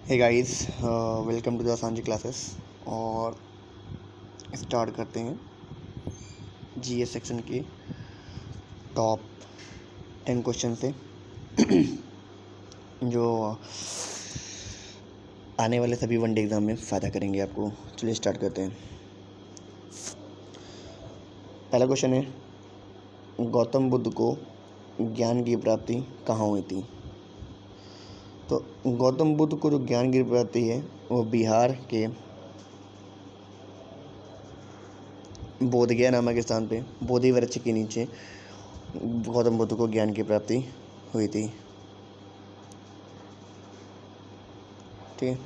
Hey guys, welcome to the Saanjhi classes. और start करते हैं जीएस सेक्शन के टॉप 10 क्वेश्चन से जो आने वाले सभी वनडे एग्ज़ाम में फ़ायदा करेंगे आपको। चलिए स्टार्ट करते हैं। पहला क्वेश्चन है, गौतम बुद्ध को ज्ञान की प्राप्ति कहाँ हुई थी? तो गौतम बुद्ध को जो ज्ञान की प्राप्ति है वो बिहार के बोधगया नामक स्थान पे बोधि वृक्ष के नीचे गौतम बुद्ध को ज्ञान की प्राप्ति हुई थी। ठीक है,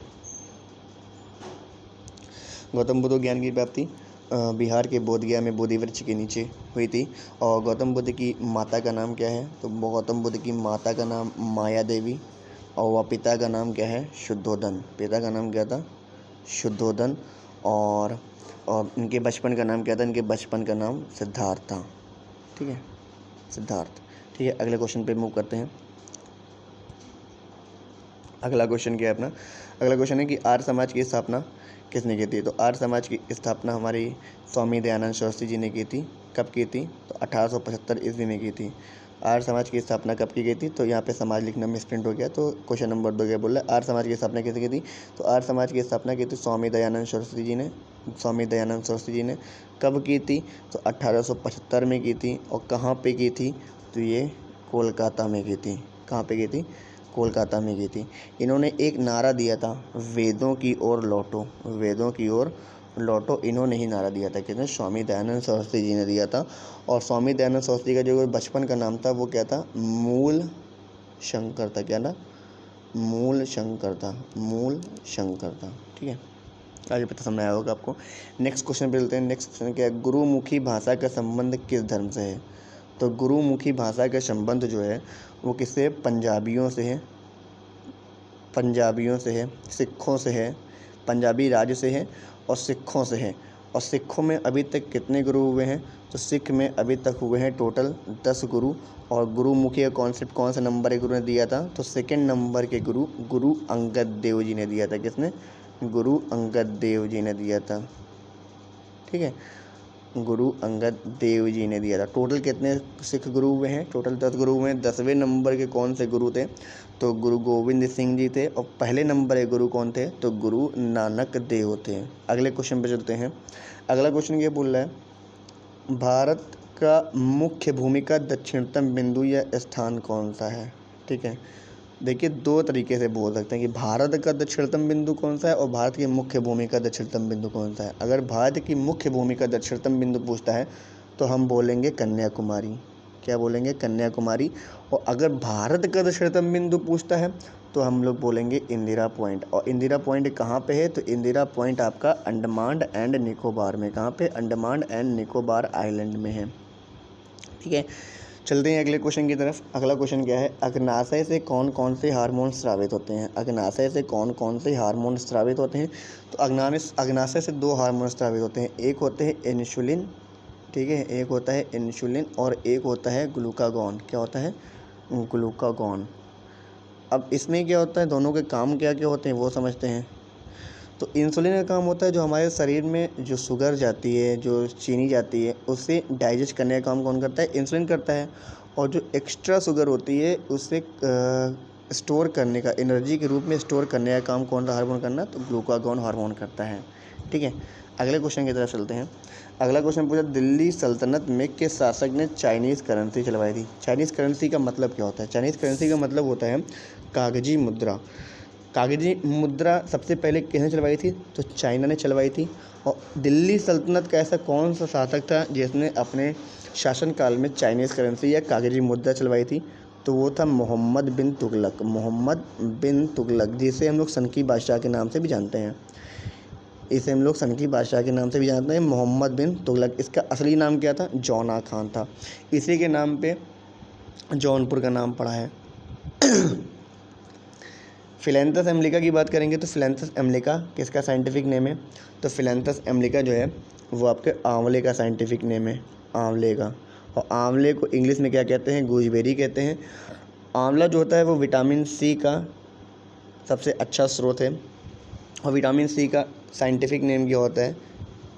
गौतम बुद्ध को ज्ञान की प्राप्ति बिहार के बोधगया में बोधि वृक्ष के नीचे हुई थी। और गौतम बुद्ध की माता का नाम क्या है? तो गौतम बुद्ध की माता का नाम माया देवी और वह पिता का नाम क्या है? शुद्धोधन। पिता का नाम क्या था? शुद्धोधन। और इनके बचपन का नाम क्या था? इनके बचपन का नाम सिद्धार्थ था। ठीक है, सिद्धार्थ। ठीक है, अगले क्वेश्चन पे मूव करते हैं। अगला क्वेश्चन क्या है अपना? अगला क्वेश्चन है कि आर्य समाज की स्थापना किसने की थी? तो आर्य समाज की स्थापना हमारी स्वामी दयानंद सरस्वती जी ने की थी। कब की थी? तो 1875 ईस्वी में की थी। आर्य समाज की स्थापना कब की गई थी? तो यहाँ पे समाज लिखना में स्प्रिंट हो गया, तो क्वेश्चन नंबर 2 क्या बोल रहा है? आर्य समाज की स्थापना किसने की थी? तो आर्य समाज की स्थापना की थी स्वामी दयानंद सरस्वती जी ने। स्वामी दयानंद सरस्वती जी ने कब की थी? तो 1875 में की थी। और कहाँ पे की थी? तो ये कोलकाता में की थी। कहाँ पे की थी? कोलकाता में की थी। इन्होंने एक नारा दिया था, वेदों की ओर लौटो, वेदों की ओर लौटो। इन्होंने ही नारा दिया था। किसने? स्वामी दयानंद सरस्वती जी ने दिया था। और स्वामी दयानंद सरस्वती का जो बचपन का नाम था वो क्या था? मूल शंकर था। क्या था? मूल शंकर था। मूल शंकर था। ठीक है, आगे पता समझ आया होगा आपको। नेक्स्ट क्वेश्चन पे चलते हैं। नेक्स्ट क्वेश्चन क्या है? गुरुमुखी भाषा का संबंध किस धर्म से है? तो गुरुमुखी भाषा का संबंध जो है वो किससे? पंजाबियों से है। पंजाबियों से है, सिखों से है, पंजाबी राज्य से है और सिखों से है। और सिखों में अभी तक कितने गुरु हुए हैं? तो सिख में अभी तक हुए हैं टोटल 10 गुरु। और गुरुमुखी का कॉन्सेप्ट कौन सा नंबर के गुरु ने दिया था? तो सेकंड नंबर के गुरु गुरु अंगद देव जी ने दिया था। किसने? गुरु अंगद देव जी ने दिया था। ठीक है, गुरु अंगद देव जी ने दिया था। टोटल कितने सिख गुरु हुए हैं? टोटल 10 गुरु हुए हैं। 10वें नंबर के कौन से गुरु थे? तो गुरु गोविंद सिंह जी थे। और पहले नंबर के गुरु कौन थे? तो गुरु नानक देव थे। अगले क्वेश्चन पे चलते हैं। अगला क्वेश्चन ये बोल रहा है, भारत का मुख्य भूमि का दक्षिणतम बिंदु या स्थान कौन सा है? ठीक है, देखिए दो तरीके से बोल सकते हैं कि भारत का दक्षिणतम बिंदु कौन सा है और भारत की मुख्य भूमि का दक्षिणतम बिंदु कौन सा है। अगर भारत की मुख्य भूमि का दक्षिणतम बिंदु पूछता है तो हम बोलेंगे कन्याकुमारी। क्या बोलेंगे? कन्याकुमारी। और अगर भारत का दक्षिणतम बिंदु पूछता है तो हम लोग बोलेंगे इंदिरा पॉइंट। और इंदिरा पॉइंट कहाँ पे है? तो इंदिरा पॉइंट आपका अंडमान एंड निकोबार में। कहाँ पे? अंडमान एंड निकोबार आइलैंड में है। ठीक है, चलते हैं अगले क्वेश्चन की तरफ। अगला क्वेश्चन क्या है? अग्नाशय से कौन कौन से हार्मोन स्रावित होते हैं? अग्नाशय से कौन कौन से हार्मोन स्रावित होते हैं? तो अग्नाशय से 2 हार्मोन स्रावित होते हैं। एक होते हैं इंसुलिन। ठीक है, एक होता है इंसुलिन और एक होता है ग्लूकागॉन। क्या होता है? ग्लूकागॉन। अब इसमें क्या होता है, दोनों के काम क्या क्या होते हैं वो समझते हैं। तो इंसुलिन का काम होता है जो हमारे शरीर में जो शुगर जाती है, जो चीनी जाती है, उसे डाइजेस्ट करने का काम कौन करता है? इंसुलिन करता है। और जो एक्स्ट्रा शुगर होती है उसे स्टोर करने का, एनर्जी के रूप में स्टोर करने का काम कौन सा हार्मोन करना? तो ग्लूकागॉन हार्मोन करता है। ठीक है, अगले क्वेश्चन की तरफ चलते हैं। अगला क्वेश्चन पूछा, दिल्ली सल्तनत में किस शासक ने चाइनीज़ करेंसी चलवाई थी? चाइनीज़ करेंसी का मतलब क्या होता है? चाइनीज़ करेंसी का मतलब होता है कागजी मुद्रा। कागजी मुद्रा सबसे पहले किसने चलवाई थी? तो चाइना ने चलवाई थी। और दिल्ली सल्तनत का ऐसा कौन सा शासक था जिसने अपने शासनकाल में चाइनीज़ करेंसी या कागजी मुद्रा चलवाई थी? तो वो था मोहम्मद बिन तुगलक। मोहम्मद बिन तुगलक, जिसे हम लोग सन की बादशाह के नाम से भी जानते हैं। इसे हम लोग सन की बादशाह के नाम से भी जानते हैं, मोहम्मद बिन तुगलक। इसका असली नाम क्या था? जौना खान था। इसी के नाम पे जौनपुर का नाम पड़ा है। फिलेंथस अमेरिका की बात करेंगे तो फिलेंथस अमेरिका किसका साइंटिफिक नेम है? तो फिलेंथस अमेरिका जो है वो आपके आंवले का साइंटिफिक नेम है, आंवले का। और आंवले को इंग्लिश में क्या कहते हैं? गूजबेरी कहते हैं। आंवला जो होता है वो विटामिन सी का सबसे अच्छा स्रोत है। और विटामिन सी का साइंटिफिक नेम क्या होता है?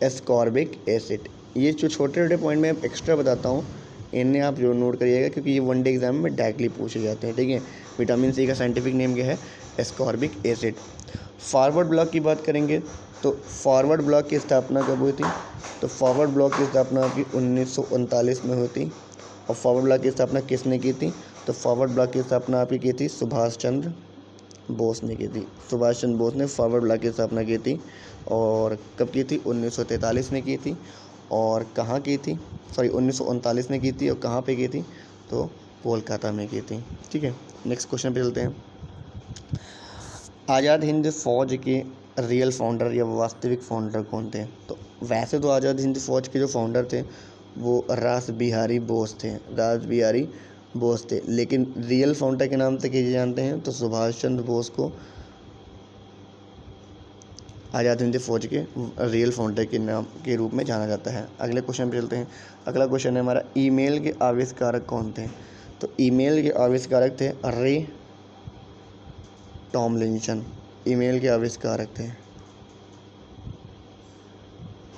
Ascorbic acid. ये जो छोटे छोटे पॉइंट मैं एक्स्ट्रा बताता हूँ, इन्हें आप जो नोट करिएगा, क्योंकि ये वनडे एग्जाम में डायरेक्टली पूछे जाते हैं, ठीक है। विटामिन सी का साइंटिफिक नेम क्या है? Ascorbic acid. फॉरवर्ड ब्लॉक की बात करेंगे तो फॉरवर्ड ब्लॉक की स्थापना कब हुई थी? तो फॉरवर्ड ब्लॉक की स्थापना आपकी 1939 में हुई थी। और फॉरवर्ड ब्लॉक की स्थापना किसने की थी? तो फॉरवर्ड ब्लॉक की स्थापना आपकी की थी सुभाष चंद्र बोस ने की थी। सुभाष चंद्र बोस ने फॉरवर्ड ब्लॉक की स्थापना की थी। और कब की थी? 1943 में की थी। और कहाँ की थी? 1939 में की थी। और कहाँ पे की थी? तो कोलकाता में की थी, ठीक है। नेक्स्ट क्वेश्चन पे चलते हैं। आज़ाद हिंद फौज के रियल फाउंडर या वास्तविक फाउंडर कौन थे? तो वैसे तो आज़ाद हिंद फौज के जो फाउंडर थे वो रास बिहारी बोस थे, रास बिहारी बोस थे। लेकिन रियल फाउंडर के नाम से किसे जानते हैं? तो सुभाष चंद्र बोस को आज़ाद हिंद फौज के रियल फाउंडर के नाम के रूप में जाना जाता है। अगले क्वेश्चन पे चलते हैं। अगला क्वेश्चन है हमारा, ईमेल के आविष्कारक कौन थे? तो ईमेल के आविष्कारक थे रे टॉमलिंसन। ईमेल के आविष्कारक थे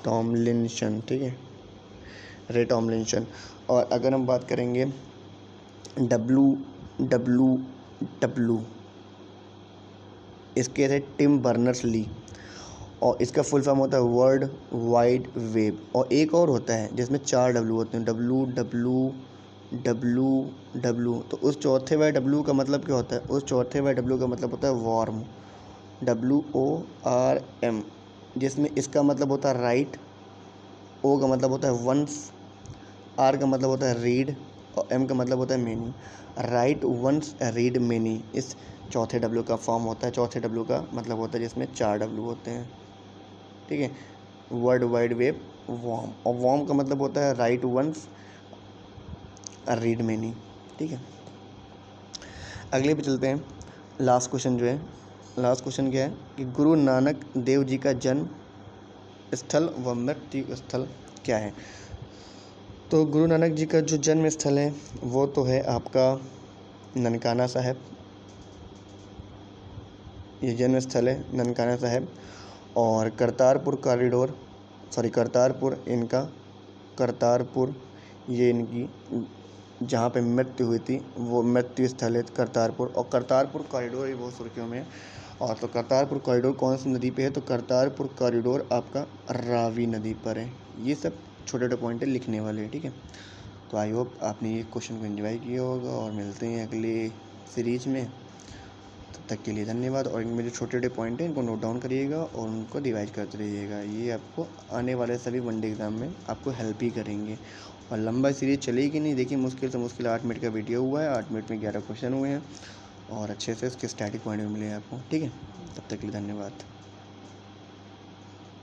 टॉमलिंसन, ठीक है, रे टॉमलिंसन। और अगर हम बात करेंगे WWW, इसके थे टिम बर्नर्स ली। और इसका फुल फॉर्म होता है वर्ल्ड वाइड वेब। और एक और होता है जिसमें 4 W होते हैं, WWWW। तो उस चौथे वाले W का मतलब क्या होता है? उस चौथे वाले W का मतलब होता है वॉर्म, WORM, जिसमें इसका मतलब होता है राइट, O का मतलब होता है वंस, R का मतलब होता है रीड, और M का मतलब होता है many. Right once read many इस चौथे W का फॉर्म होता है। चौथे W का मतलब होता है जिसमें 4 W होते हैं, ठीक है। वर्ल्ड वाइड वेब वॉर्म, और वॉर्म का मतलब होता है राइट वंस रीड मेनी, ठीक है। अगले पे चलते हैं। लास्ट क्वेश्चन जो है, लास्ट क्वेश्चन क्या है कि गुरु नानक देव जी का जन्म स्थल व मृत्यु स्थल क्या है? तो गुरु नानक जी का जो जन्म स्थल है वो तो है आपका ननकाना साहिब। ये जन्म स्थल है ननकाना साहिब। और करतारपुर ये इनकी जहाँ पे मृत्यु हुई थी वो मृत्यु स्थल है करतारपुर। और करतारपुर कॉरिडोर ये बहुत सुर्खियों में है। और तो करतारपुर कॉरिडोर कौन सी नदी पे है? तो करतारपुर कॉरिडोर आपका रावी नदी पर है। ये सब छोटे छोटे पॉइंट है लिखने वाले, ठीक है। तो आई होप आपने ये क्वेश्चन को एंजॉय किया होगा। और मिलते हैं अगले सीरीज में, तब तक के लिए धन्यवाद। और इनमें जो छोटे छोटे पॉइंट हैं इनको नोट डाउन करिएगा और उनको रिवाइज करते रहिएगा। ये आपको आने वाले सभी वनडे एग्ज़ाम में आपको हेल्प ही करेंगे। और लंबा सीरीज चलेगी नहीं, देखिए मुश्किल से मुश्किल 8 मिनट का वीडियो हुआ है, 8 मिनट में 11 क्वेश्चन हुए हैं और अच्छे से इसके स्टैटिक पॉइंट भी मिले हैं आपको, ठीक है। तब तक के लिए धन्यवाद।